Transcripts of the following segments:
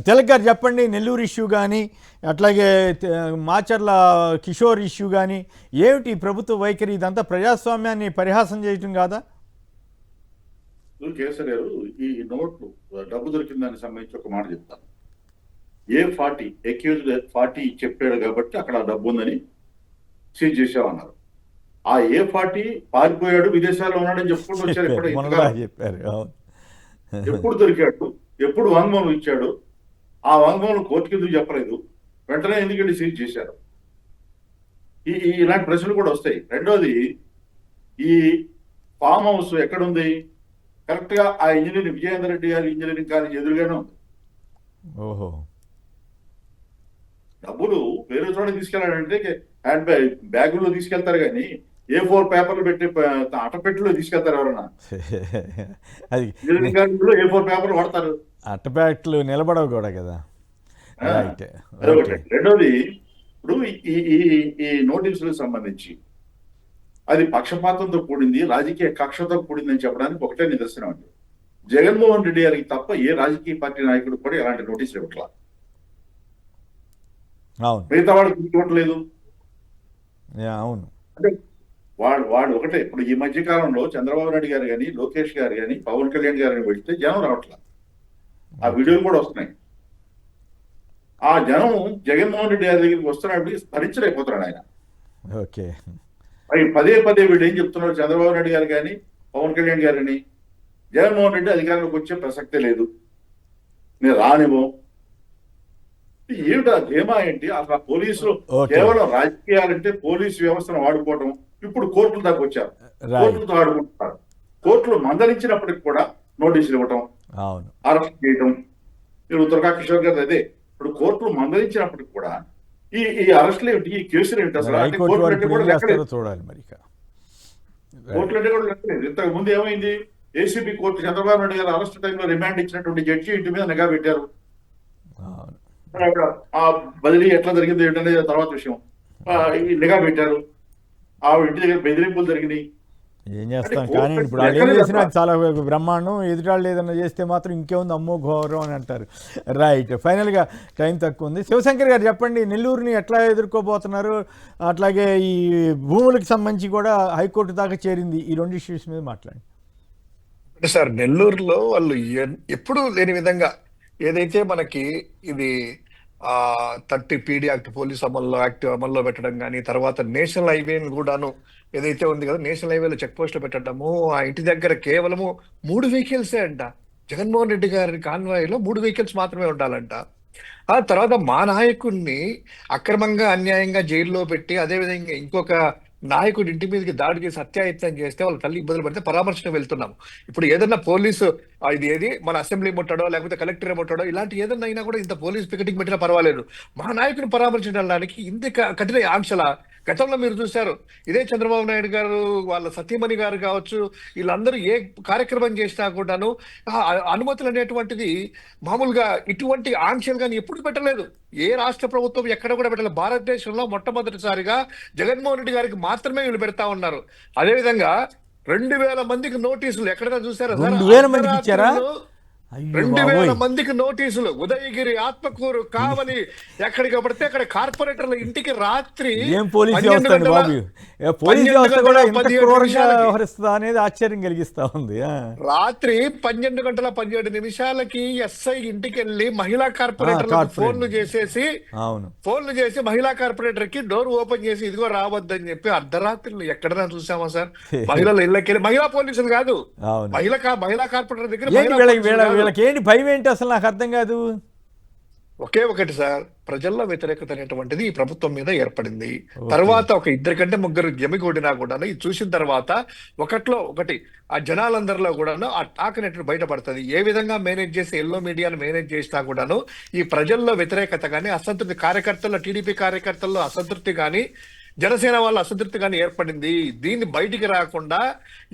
తిలక్ గారు చెప్పండి, నెల్లూరు ఇష్యూ కానీ అట్లాగే మాచర్ల కిషోర్ ఇష్యూ కానీ ఏమిటి ప్రభుత్వ వైఖరి? ఇదంతా ప్రజాస్వామ్యాన్ని పరిహాసం చేయటం కాదా? కేసరి గారు, ఈ నోట్లు డబ్బు దొరికిన దానికి సంబంధించి ఒక మాట చెప్తాను. A40 అక్యూజ్డ్ 40 చెప్పాడు కాబట్టి అక్కడ డబ్బు ఉందని సీజ్ చేసామన్నారు. ఆ A40 పారిపోయాడు, విదేశాల్లో ఉన్నాడని చెప్పుకుంటూ వచ్చారు. ఎప్పుడు దొరికాడు, ఎప్పుడు వాంగ్మూలం ఇచ్చాడు, ఆ వాంగ్మూలం కోర్టుకి ఎందుకు చెప్పలేదు, వెంటనే ఎందుకంటే సీజ్ చేశారు? ఇలాంటి ప్రశ్నలు కూడా వస్తాయి. రెండోది, ఈ ఫామ్ హౌస్ ఎక్కడుంది? కరెక్ట్ గా ఆ ఇంజనీరింగ్ విజయేంద్ర రెడ్డి గారి ఇంజనీరింగ్ కాలేజ్ ఎదురుగానే ఉంది. ఓహో, డబ్బులు వేరే చోట తీసుకెళ్లాడంటే హ్యాండ్ బ్యాగుల్లో తీసుకెళ్తారు, కానీ A4 పేపర్లు పెట్టి అట్టపెట్టులో తీసుకెళ్తారు ఎవరన్నా? ఇంజనీరింగ్ కాలేజీలో A4 పేపర్లు వాడతారు, అట్టపెట్లు నిలబడవు కూడా కదా. రెండోది, ఇప్పుడు ఈ నోటీసులకు సంబంధించి అది పక్షపాతంతో కూడింది, రాజకీయ కక్షతో కూడింది అని చెప్పడానికి ఒకటే నిదర్శనం అండి. జగన్మోహన్ రెడ్డి గారికి తప్ప ఏ రాజకీయ పార్టీ నాయకుడు కూడా ఎలాంటి నోటీసులు ఇవ్వట్లా. మిగతా వాడు తీసుకోవట్లేదు. అవును, అంటే వాడు ఒకటే. ఇప్పుడు ఈ మధ్య కాలంలో చంద్రబాబు నాయుడు గారు కానీ, లోకేష్ గారు కానీ, పవన్ కళ్యాణ్ గారిని వెళ్తే జనం రావట్లా. ఆ వీడియోలు కూడా వస్తున్నాయి. ఆ జనం జగన్మోహన్ రెడ్డి గారి దగ్గరికి వస్తున్నప్పుడు భరించలేకపోతున్నాడు ఆయన. ఓకే, పదే పదే వీళ్ళు ఏం చెప్తున్నారు, చంద్రబాబు నాయుడు గారు కానీ, పవన్ కళ్యాణ్ గారిని, జగన్మోహన్ రెడ్డి అధికారంలోకి వచ్చే ప్రసక్తే లేదు, నేను రానివ్వం. ఏమిటా ధీమా ఏంటి? అసలు పోలీసులు కేవలం రాజకీయాలంటే పోలీసు వ్యవస్థను వాడుకోవడం. ఇప్పుడు కోర్టుల దాకా వచ్చారు, కోర్టులతో ఆడుకుంటున్నారు. కోర్టులు మందలించినప్పటికి కూడా నోటీసులు ఇవ్వటం, అరెస్ట్ చేయటం. మీరు దుర్గా కిషోర్ గారు అదే, ఇప్పుడు కోర్టులు మందలించినప్పటికి కూడా ఈ అరెస్టులు ఏమిటి, ఈ కేసులు ఏమిటి? అసలు కోర్టులు అంటే కూడా లెక్కలేదు. కోర్టులు అంటే కూడా లెక్కలేదు. ఇంతకు ముందు ఏమైంది? ఏసీబీ కోర్టు చంద్రబాబు నాయుడు గారు అరెస్ట్ టైంలో రిమాండ్ ఇచ్చినటువంటి జడ్జి ఇంటి మీద నిఘా పెట్టారు. ఆ బదిలీ ఎట్లా జరిగింది ఏంటనేది తర్వాత విషయం. ఈ నిఘా పెట్టారు, ఆవిడ ఇంటి దగ్గర బెదిరింపులు జరిగినాయి. ఏం చేస్తాం కానీ ఇప్పుడు వాళ్ళు ఏం చేసినా చాలా బ్రహ్మాండం. ఎదుటాళ్ళు ఏదన్నా చేస్తే మాత్రం ఇంకేముంది, అమ్మో ఘోరం అని అంటారు. రైట్, ఫైనల్గా టైం తక్కువ ఉంది. శివశంకర్ గారు చెప్పండి, నెల్లూరుని ఎట్లా ఎదుర్కోబోతున్నారు? అట్లాగే ఈ భూములకు సంబంధించి కూడా హైకోర్టు దాకా చేరింది. ఈ రెండు ఇష్యూస్ మీద మాట్లాడండి. సార్, నెల్లూరులో వాళ్ళు ఎప్పుడూ లేని విధంగా ఏదైతే మనకి ఇది 30 PD యాక్ట్, పోలీస్ యాక్ట్ అమల్లో పెట్టడం కానీ, తర్వాత నేషనల్ హైవేని కూడాను ఏదైతే ఉంది కదా, నేషనల్ హైవేలో చెక్ పోస్టులు పెట్టడము, ఆ ఇంటి దగ్గర కేవలము 3 వెహికల్సే అంట. జగన్మోహన్ రెడ్డి గారి కాన్వాయ్లో 3 వెహికల్స్ మాత్రమే ఉండాలంట. ఆ తర్వాత మా నాయకుడిని అక్రమంగా అన్యాయంగా జైల్లో పెట్టి, అదేవిధంగా ఇంకొక నాయకుడి ఇంటి మీదకి దాడి చేసి హత్యాయత్నం చేస్తే వాళ్ళ తల్లి ఇబ్బందులు పడితే పరామర్శకు వెళ్తున్నాము. ఇప్పుడు ఏదన్నా పోలీసు ఇది ఏది మన అసెంబ్లీ ముట్టడో లేకపోతే కలెక్టర్ ముట్టడో ఇలాంటి ఏదన్నా అయినా కూడా ఇంత పోలీస్ పికెటింగ్ పెట్టినా పర్వాలేదు, మా నాయకుని పరామర్శించడానికి ఇంత కఠిన ఆంక్షల. గతంలో మీరు చూశారు, ఇదే చంద్రబాబు నాయుడు గారు వాళ్ళ సతీమణి గారు కావచ్చు, వీళ్ళందరూ ఏ కార్యక్రమం చేసినా కూడాను అనుమతులు అనేటువంటిది మామూలుగా ఇటువంటి ఆంక్షలు కానీ ఎప్పుడు పెట్టలేదు. ఏ రాష్ట్ర ప్రభుత్వం ఎక్కడ కూడా పెట్టలేదు. భారతదేశంలో మొట్టమొదటిసారిగా జగన్మోహన్ రెడ్డి గారికి మాత్రమే వీళ్ళు పెడతా ఉన్నారు. అదేవిధంగా 2000 మందికి నోటీసులు ఎక్కడైనా చూసారా? 2000 మందికి నోటీసులు. ఉదయగిరి, ఆత్మకూరు, కావలి, ఎక్కడికి పడితే అక్కడ కార్పొరేటర్ల ఇంటికి రాత్రి అనేది ఆశ్చర్యం కలిగిస్తా ఉంది. రాత్రి 12:17 ఎస్ఐ ఇంటికి వెళ్ళి మహిళా కార్పొరేటర్ ఫోన్లు చేసి మహిళా కార్పొరేటర్ కి డోర్ ఓపెన్ చేసి ఇదిగో రావద్దని చెప్పి అర్ధరాత్రులు ఎక్కడైనా చూసామా సార్? మహిళల ఇళ్ళకెళ్ళి, మహిళా పోలీసులు కాదు, మహిళా కార్పొరేటర్ దగ్గర. వీళ్ళకి ఏంటి భయం ఏంటి అసలు? నాకు అర్థం కాదు. ఒకే ఒకటి సార్, ప్రజల్లో వ్యతిరేకత అనేటువంటిది ఈ ప్రభుత్వం మీద ఏర్పడింది. తర్వాత ఒక 2 కంటే 3 జమిగూడినా కూడా ఇది చూసిన తర్వాత ఒకటి ఆ జనాలందరిలో కూడాను ఆ టాక్ అనేటువంటి బయటపడుతుంది. ఏ విధంగా మేనేజ్ చేసి ఎల్లో మీడియాను మేనేజ్ చేసినా కూడాను ఈ ప్రజల్లో వ్యతిరేకత కానీ, అసంతృప్తి, కార్యకర్తల్లో టీడీపీ కార్యకర్తల్లో అసంతృప్తి కానీ, జనసేన వాళ్ళ అసంతృప్తి కానీ ఏర్పడింది. దీన్ని బయటికి రాకుండా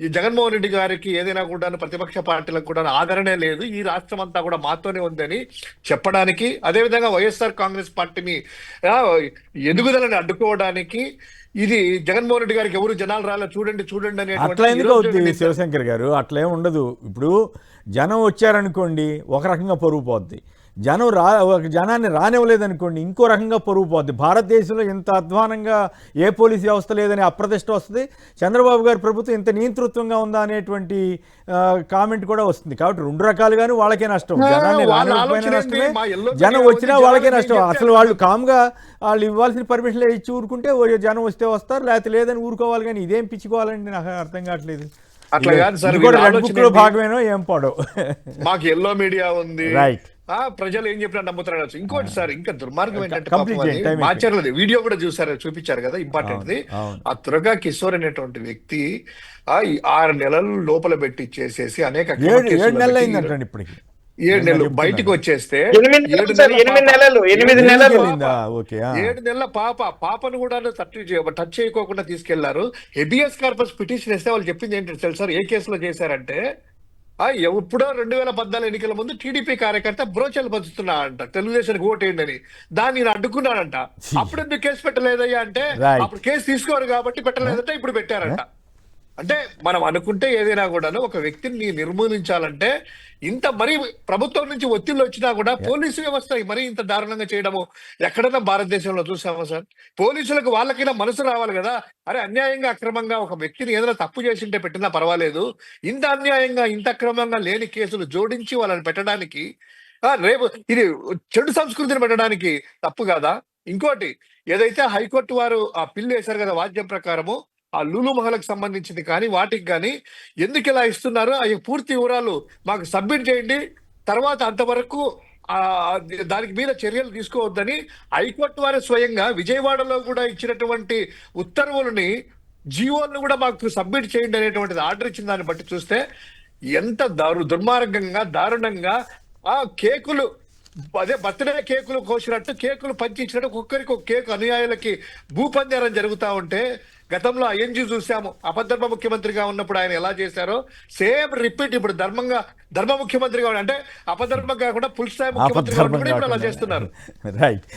ఈ జగన్మోహన్ రెడ్డి గారికి ఏదైనా కూడా ప్రతిపక్ష పార్టీలకు కూడా ఆదరణే లేదు, ఈ రాష్ట్రం అంతా కూడా మాతోనే ఉందని చెప్పడానికి, అదేవిధంగా వైఎస్ఆర్ కాంగ్రెస్ పార్టీని ఎదుగుదలని అడ్డుకోవడానికి ఇది జగన్మోహన్ రెడ్డి గారికి ఎవరు జనాలు రాలే చూడండి అని. అట్లా ఎందుకు అవుతుంది శివశంకర్ గారు? అట్లా ఏమి ఉండదు. ఇప్పుడు జనం వచ్చారనుకోండి, ఒక రకంగా పరుగు పోద్ది. జనాన్ని రానివ్వలేదనుకోండి, ఇంకో రకంగా పరుగు పోద్ది. భారతదేశంలో ఇంత అధ్వానంగా ఏ పోలీస్ వ్యవస్థ లేదని అప్రతిష్ట వస్తుంది. చంద్రబాబు గారి ప్రభుత్వం ఇంత నియంతృత్వంగా ఉందా అనేటువంటి కామెంట్ కూడా వస్తుంది. కాబట్టి రెండు రకాలుగాను వాళ్ళకే నష్టం. జనాన్ని రానివ్వకపోయినా నష్టమే, జనం వచ్చినా వాళ్ళకే నష్టం. అసలు వాళ్ళు కామ్గా వాళ్ళు ఇవ్వాల్సిన పర్మిషన్లు ఇచ్చి ఊరుకుంటే జనం వస్తే వస్తారు, లేకపోతే లేదని ఊరుకోవాలి. కానీ ఇదేం పిచ్చుకోవాలండి, నాకు అర్థం కావట్లేదు. అట్లా కాదు సార్, ఇది కూడా రెడ్ బుక్ లో భాగమేనో ఏం పాడో. మాకు ఎల్లో మీడియా ఉంది, రైట్, ప్రజలు ఏం చెప్పినా నమ్ముతున్నారు. ఇంకోటి సార్, ఇంకా దుర్మార్గం ఏంటంటే Complete మాచర్లది వీడియో కూడా చూపించారు కదా, ఇంపార్టెంట్ ది. ఆ తురగా కిషోర్ అనేటువంటి వ్యక్తి 6 నెలలు లోపల పెట్టి చేసేసి అనేక 7 నెలలు అయిందంటండి ఇప్పటికి. 7 నెలలు బయటకు వచ్చేస్తే 8 నెలలు 8 నెలలు ఓకే, 7 నెలల పాపను కూడా టచ్ చేయకోకుండా తీసుకెళ్లారు. హెబియస్ కార్పస్ పిటిషన్ వేస్తే వాళ్ళు చెప్పింది ఏంటంటే తెలుసు, ఏ కేసులో చేశారంటే ఎప్పుడో 2014 ఎన్నికల ముందు టీడీపీ కార్యకర్త బ్రోచర్లు పంచుతున్నాడంట, తెలుగుదేశానికి ఓటేయండి అని. దాన్ని నేను అడ్డుకున్నాడంట. అప్పుడు ఎందుకు కేసు పెట్టలేదయ్యా అంటే, అప్పుడు కేసు తీసుకోరు కాబట్టి పెట్టలేదంటే ఇప్పుడు పెట్టారంట. అంటే మనం అనుకుంటే ఏదైనా కూడాను ఒక వ్యక్తిని నిర్మూలించాలంటే ఇంత మరి ప్రభుత్వం నుంచి ఒత్తిళ్ళు వచ్చినా కూడా పోలీసు వ్యవస్థ మరి ఇంత దారుణంగా చేయడము ఎక్కడైనా భారతదేశంలో చూసామా సార్? పోలీసులకు వాళ్ళకైనా మనసు రావాలి కదా, అరే అన్యాయంగా అక్రమంగా ఒక వ్యక్తిని ఏదైనా తప్పు చేసింటే పెట్టినా పర్వాలేదు, ఇంత అన్యాయంగా ఇంత అక్రమంగా లేని కేసులు జోడించి వాళ్ళని పెట్టడానికి, రేపు ఇది చెడు సంస్కృతిని పెట్టడానికి తప్పు కాదా? ఇంకోటి ఏదైతే హైకోర్టు వారు ఆ పిల్లు వేశారు కదా వాద్యం ప్రకారము, ఆ లూలు మహల్కి సంబంధించింది కానీ వాటికి కానీ ఎందుకు ఇలా ఇస్తున్నారు, అవి పూర్తి వివరాలు మాకు సబ్మిట్ చేయండి, తర్వాత అంతవరకు దానికి మీద చర్యలు తీసుకోవద్దని హైకోర్టు వారు స్వయంగా విజయవాడలో కూడా ఇచ్చినటువంటి ఉత్తర్వులని, జీవోలను కూడా మాకు సబ్మిట్ చేయండి అనేటువంటిది ఆర్డర్ ఇచ్చిన దాన్ని బట్టి చూస్తే ఎంత దుర్మార్గంగా దారుణంగా కేకులు, అదే బర్త్డే కేకులు కోసినట్టు కేకులు పంచిచ్చినట్టు ఒక్కొక్కరికి ఒక కేకు అనుయాయులకి భూపంజారం జరుగుతూ ఉంటే, గతంలో ఐఎన్జీ చూసాము అపధర్మ ముఖ్యమంత్రిగా ఉన్నప్పుడు ఆయన ఎలా చేశారో సేమ్ రిపీట్ ఇప్పుడు ధర్మ ముఖ్యమంత్రిగా అంటే అపధర్మ కాకుండా ఫుల్ స్థాయి ముఖ్యమంత్రిగా ఉన్నప్పుడు ఇప్పుడు అలా చేస్తున్నారు. రైట్.